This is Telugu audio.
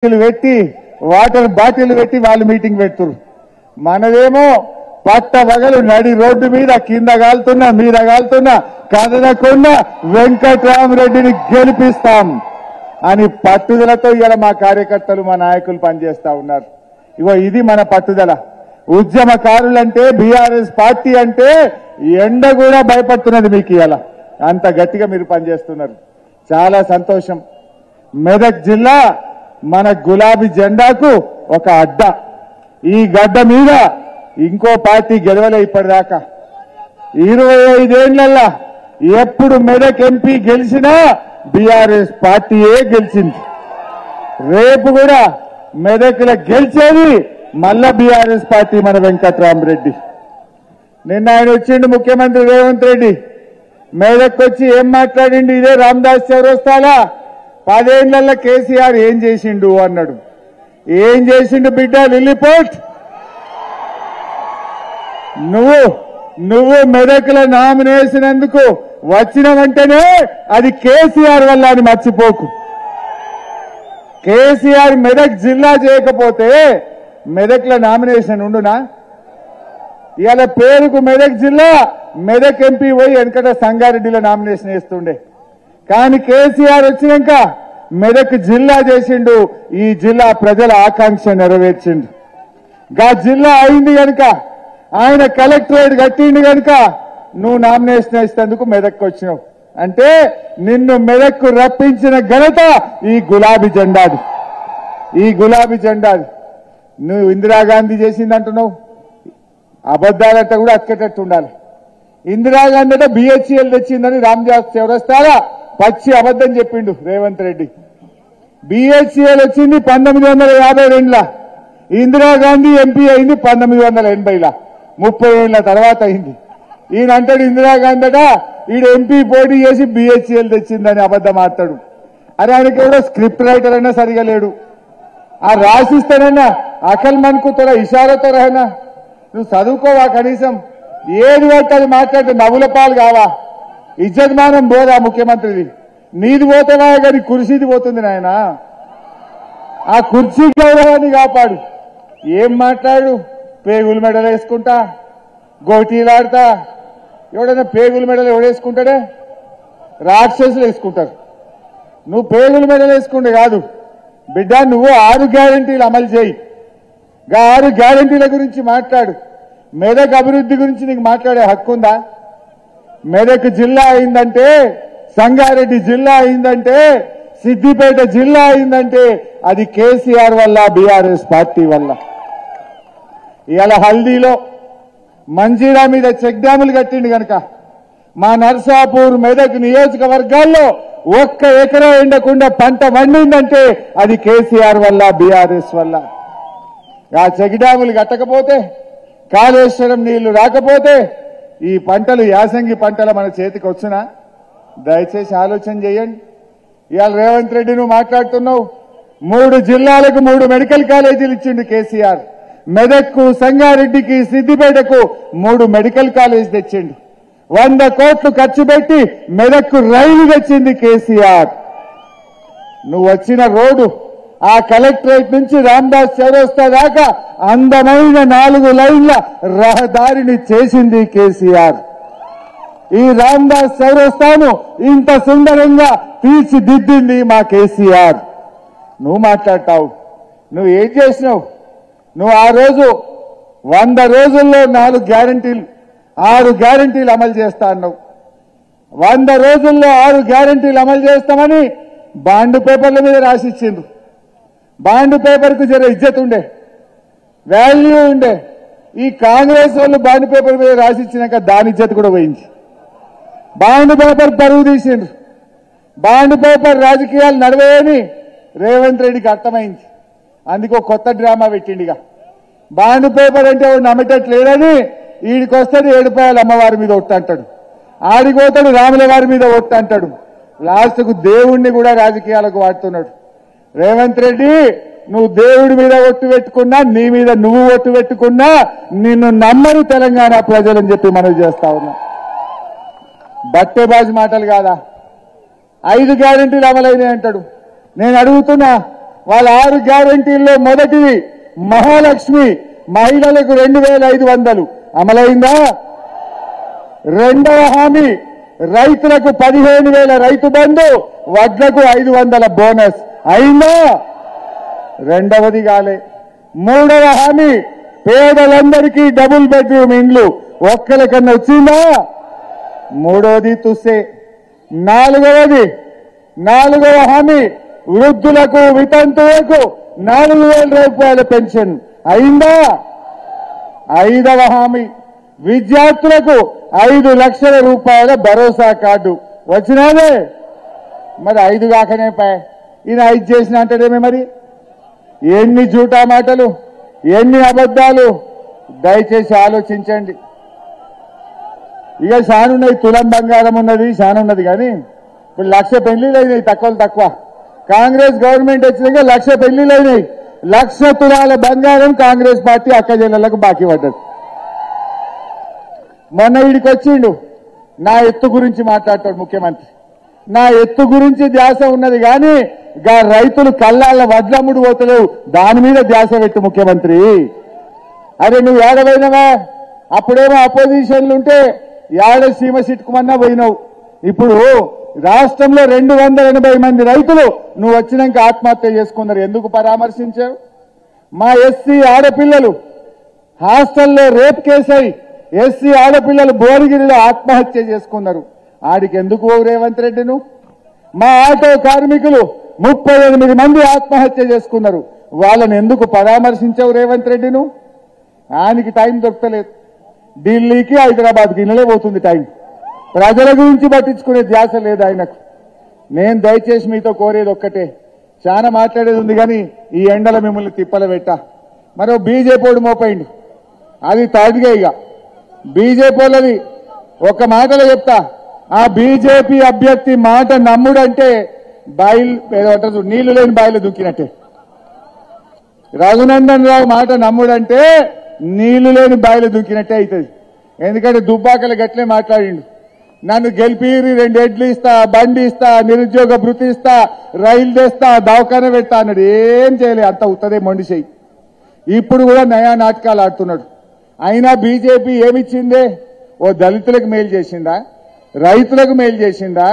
పెట్టి వాటర్ బాటిల్ పెట్టి వాళ్ళు మీటింగ్ పెడుతున్నారు. మనదేమో పట్టబగలు నడి రోడ్డు మీద కింద గాలుతున్నా మీద గాలుతున్నా కదలకుండా వెంకట్రామరెడ్డిని గెలిపిస్తాం అని పట్టుదలతో ఇలా మా కార్యకర్తలు మా నాయకులు పనిచేస్తా ఉన్నారు. ఇగో ఇది మన పట్టుదల. ఉద్యమకారులంటే బీఆర్ఎస్ పార్టీ అంటే ఎండ కూడా భయపడుతున్నది మీకు. ఇలా అంత గట్టిగా మీరు పనిచేస్తున్నారు. చాలా సంతోషం. మెదక్ జిల్లా మన గులాబీ జెండాకు ఒక అడ్డ. ఈ గడ్డ మీద ఇంకో పార్టీ గెలవలే ఇప్పటిదాకా. 25 ఏళ్లల్లా ఎప్పుడు మెదక్ ఎంపీ గెలిచినా బీఆర్ఎస్ పార్టీయే గెలిచింది. రేపు కూడా మెదక్లో గెలిచేది మళ్ళా బీఆర్ఎస్ పార్టీ, మన వెంకట్రామరెడ్డి. నిన్న ఆయన వచ్చిండు ముఖ్యమంత్రి రేవంత్ రెడ్డి. మెదక్ వచ్చి ఏం మాట్లాడిండు? ఇదే రామదాస్ చౌరస్తాలా 10 ఏళ్లలో కేసీఆర్ ఏం చేసిండు అన్నాడు. ఏం చేసిండు బిడ్డ లిల్లీపోట్? నువ్వు మెదక్లో నామినేసినందుకు వచ్చిన వెంటనే అది కేసీఆర్ వల్ల అని మర్చిపోకు. కేసీఆర్ మెదక్ జిల్లా చేయకపోతే మెదక్లో నామినేషన్ ఉండునా? ఇవాళ పేరుకు మెదక్ జిల్లా, మెదక్ ఎంపీ పోయి వెనకట సంగారెడ్డిలో నామినేషన్ వేస్తుండే. కానీ కేసీఆర్ వచ్చినాక మెదక్ జిల్లా చేసిండు. ఈ జిల్లా ప్రజల ఆకాంక్ష నెరవేర్చిండు. గా జిల్లా అయింది కనుక, ఆయన కలెక్టరేట్ కట్టిండు కనుక నువ్వు నామినేషన్ వేసేందుకు మెదక్కు వచ్చినావు. అంటే నిన్ను మెదక్కు రప్పించిన ఘనత ఈ గులాబీ జెండాది. ఈ గులాబీ జెండాది. నువ్వు ఇందిరాగాంధీ చేసింది అంటున్నావు. అబద్దాలంటే కూడా అక్కేటట్టు ఉండాలి. ఇందిరాగాంధీ అంటే బిహెచ్ఎల్ తెచ్చిందని రామదాస్ చౌరస్తారా పచ్చి అబద్దం చెప్పిండు రేవంత్ రెడ్డి. బిహెచ్ఎల్ వచ్చింది 1952లో. ఇందిరాగాంధీ ఎంపీ అయింది 1980లో. 30 ఏళ్ల తర్వాత అయింది. ఈయన అంటాడు ఇందిరాగాంధీ అట ఈడు ఎంపీ పోటీ చేసి బిహెచ్ఎల్ తెచ్చిందని అబద్దం ఆడతాడు. అరే ఆయనకి ఎవడో స్క్రిప్ట్ రైటర్ అయినా సరిగా లేడు. ఆ రాసిస్తానన్నా అకల్ మన్కు తోరా ఇషారతో రహనా. నువ్వు చదువుకోవా కనీసం? ఏది పడితే అది మాట్లాడితే నవ్వుల పాలు కావా? ఇజ్జతమానం పోదా ముఖ్యమంత్రిది? నీది పోతావా కానీ కుర్చీది పోతుంది నాయన. ఆ కుర్చీ గౌరవాన్ని కాపాడు. ఏం మాట్లాడు? పేగులు మెడలు వేసుకుంటా, గోటీలాడతా. ఎవడైనా పేగులు మెడలు ఎవడేసుకుంటాడే? రాక్షసులు వేసుకుంటారు. నువ్వు పేగులు మెడలు వేసుకుంటే కాదు బిడ్డ, నువ్వు 6 గ్యారంటీలు అమలు చేయి. 6 గ్యారంటీల గురించి మాట్లాడు. మెదక్ అభివృద్ధి గురించి నీకు మాట్లాడే హక్కు ఉందా? మెదక్ జిల్లా అయిందంటే, సంగారెడ్డి జిల్లా అయిందంటే, సిద్దిపేట జిల్లా అయిందంటే అది కేసీఆర్ వల్ల, బీఆర్ఎస్ పార్టీ వల్ల. ఇవాళ హల్దీలో మంజీరా మీద చెక్ డ్యాములు కట్టిండు కనుక మా నర్సాపూర్ మెదక్ నియోజకవర్గాల్లో 1 ఎకరా ఎండకుండా పంట వండిందంటే అది కేసీఆర్ వల్ల, బీఆర్ఎస్ వల్ల. ఆ చెక్ డ్యాములు కట్టకపోతే, కాళేశ్వరం నీళ్లు రాకపోతే ఈ పంటలు, యాసంగి పంటలు మన చేతికి వచ్చినా? దయచేసి ఆలోచన చేయండి. ఇవాళ రేవంత్ రెడ్డి నువ్వు మాట్లాడుతున్నావు. 3 జిల్లాలకు 3 మెడికల్ కాలేజీలు ఇచ్చిండు కేసీఆర్. మెదక్కు, సంగారెడ్డికి, సిద్దిపేటకు 3 మెడికల్ కాలేజ్ తెచ్చిండు. 100 కోట్లు ఖర్చు పెట్టి మెదక్కు రైలు తెచ్చింది కేసీఆర్. నువ్వు వచ్చిన రోడ్డు ఆ కలెక్టరేట్ నుంచి రామదాస్ చౌరస్తా దాకా అందమైన 4 లైన్ల రహదారిని చేసింది కేసీఆర్. ఈ రామదాస్ చౌరస్తాను ఇంత సుందరంగా తీర్చిదిద్దింది మా కేసీఆర్. నువ్వు మాట్లాడతావు. నువ్వు ఏం చేసినావు? నువ్వు ఆ రోజు 100 రోజుల్లో 4 గ్యారంటీలు, 6 గ్యారంటీలు అమలు చేస్తా అన్నావు. 100 రోజుల్లో 6 గ్యారంటీలు అమలు చేస్తామని బాండ్ పేపర్ల మీద రాసిచ్చిండ్రు. బాండ్ పేపర్కు జర ఇజ్జత్ ఉండే, వాల్యూ ఉండే. ఈ కాంగ్రెస్ వాళ్ళు బాండ్ పేపర్ మీద రాసిచ్చినాక దాని ఇజ్జత్ కూడా పోయింది. బాండ్ పేపర్ పరువు తీసిండ్రు. బాండ్ పేపర్ రాజకీయాలు నడవేయని రేవంత్ రెడ్డికి అర్థమైంది. అందుకో కొత్త డ్రామా పెట్టిండిగా. బాండ్ పేపర్ అంటే నమ్మేటట్లేదని ఈడికి వస్తాడు ఏడుపాయలు అమ్మవారి మీద ఒట్టు అంటాడు, ఆడిపోతాడు రాముల వారి మీద ఒట్టు అంటాడు. లాస్ట్కు దేవుణ్ణి కూడా రాజకీయాలకు వాడుతున్నాడు. రేవంత్ రెడ్డి, నువ్వు దేవుడి మీద ఒట్టు పెట్టుకున్నా, నీ మీద నువ్వు ఒట్టు పెట్టుకున్నా నిన్ను నమ్మరు తెలంగాణ ప్రజలని చెప్పి మనవి చేస్తా ఉన్నా. బట్టేబాజు మాటలు కాదా? 5 గ్యారెంటీలు అమలైనాయి అంటాడు. నేను అడుగుతున్నా, వాళ్ళ 6 గ్యారంటీల్లో మొదటిది మహాలక్ష్మి మహిళలకు 2,500 అమలైందా? రెండవ హామీ రైతులకు 15,000 రైతు బంధు, వడ్లకు 500 బోనస్ అయిందా? రెండవది కాలే. మూడవ హామీ పేదలందరికీ డబుల్ బెడ్రూమ్ ఇండ్లు ఒక్కరికన్నా వచ్చిందా? మూడవది తుస్సే. నాలుగవ హామీ వృద్ధులకు వితంతువులకు 4,000 రూపాయల పెన్షన్ అయిందా? ఐదవ హామీ విద్యార్థులకు 5 లక్షల రూపాయల భరోసా కార్డు వచ్చినాదే. మరి 5 కాకనే పాయ్, ఈయన 5 చేసిన అంటేనేమే. మరి ఎన్ని జూటా మాటలు, ఎన్ని అబద్ధాలు, దయచేసి ఆలోచించండి. ఇక శానున్నది, తులం బంగారం ఉన్నది, శానున్నది. కానీ ఇప్పుడు 1,00,000 పెళ్లిళ్ళు అయినాయి, తక్కువ. కాంగ్రెస్ గవర్నమెంట్ వచ్చినాక 1,00,000 పెళ్లిళ్ళు అయినాయి. 1,00,000 తులాల బంగారం కాంగ్రెస్ పార్టీ అక్కజెల్లలకు బాకీ పడ్డది. మొన్న వీడికి వచ్చిండు, నా ఎత్తు గురించి మాట్లాడతాడు ముఖ్యమంత్రి. నా ఎత్తు గురించి ధ్యాస ఉన్నది కానీ రైతులు కళ్ళాల వడ్లమ్ముడు పోతలేవు, దాని మీద ధ్యాస పెట్టు ముఖ్యమంత్రి. అరే నువ్వు ఏడవైనవా? అప్పుడేమో అపోజిషన్లు ఉంటే ఏడ సీమ సిట్టుకుమన్నా పోయినావు. ఇప్పుడు రాష్ట్రంలో 280 మంది రైతులు నువ్వు వచ్చినాక ఆత్మహత్య చేసుకున్నారు. ఎందుకు పరామర్శించావు? మా ఎస్సీ ఆడపిల్లలు హాస్టల్లో రేప్ కేసై ఎస్సీ ఆడపిల్లలు భువనగిరిలో ఆత్మహత్య చేసుకున్నారు. ఆడికి ఎందుకు రేవంత్ రెడ్డి నువ్వు? మా ఆటో కార్మికులు 38 మంది ఆత్మహత్య చేసుకున్నారు. వాళ్ళని ఎందుకు పరామర్శించావు రేవంత్ రెడ్డి నువ్వు? ఆయనకి టైం దొరకలేదు. ఢిల్లీకి హైదరాబాద్కి ఇళ్ళే పోతుంది టైం. ప్రజల గురించి పట్టించుకునే ధ్యాస లేదు ఆయనకు. నేను దయచేసి మీతో కోరేది ఒక్కటే, చాలా మాట్లాడేది ఉంది కానీ ఈ ఎండల మిమ్మల్ని తిప్పల పెట్ట. మరో బీజేపీ మోపైండు, అది తాడిగా. ఇక బీజేపీ వాళ్ళది ఒక మాటలో చెప్తా, ఆ బీజేపీ అభ్యర్థి మాట నమ్ముడంటే ఏదో నీళ్లు లేని బాయిలు దుక్కినట్టే. రఘునందన్ రావు మాట నమ్ముడంటే నీళ్లు లేని బాయిలు దుక్కినట్టే అవుతుంది. ఎందుకంటే దుబ్బాకలు గట్లే మాట్లాడిండు, నన్ను గెలిపిరి 2 ఎడ్లు ఇస్తా, బండి ఇస్తా, నిరుద్యోగ భృతి ఇస్తా, రైలు తెస్తా, దవాఖాన పెడతా అన్నాడు. ఏం చేయలే, అంత ఉత్తదే మొండి చెయ్యి. ఇప్పుడు కూడా నయా నాటకాలు ఆడుతున్నాడు. అయినా బీజేపీ ఏమిచ్చిందే? ఓ దళితులకు మేలు చేసిందా? రైతులకు మేలు చేసిందా?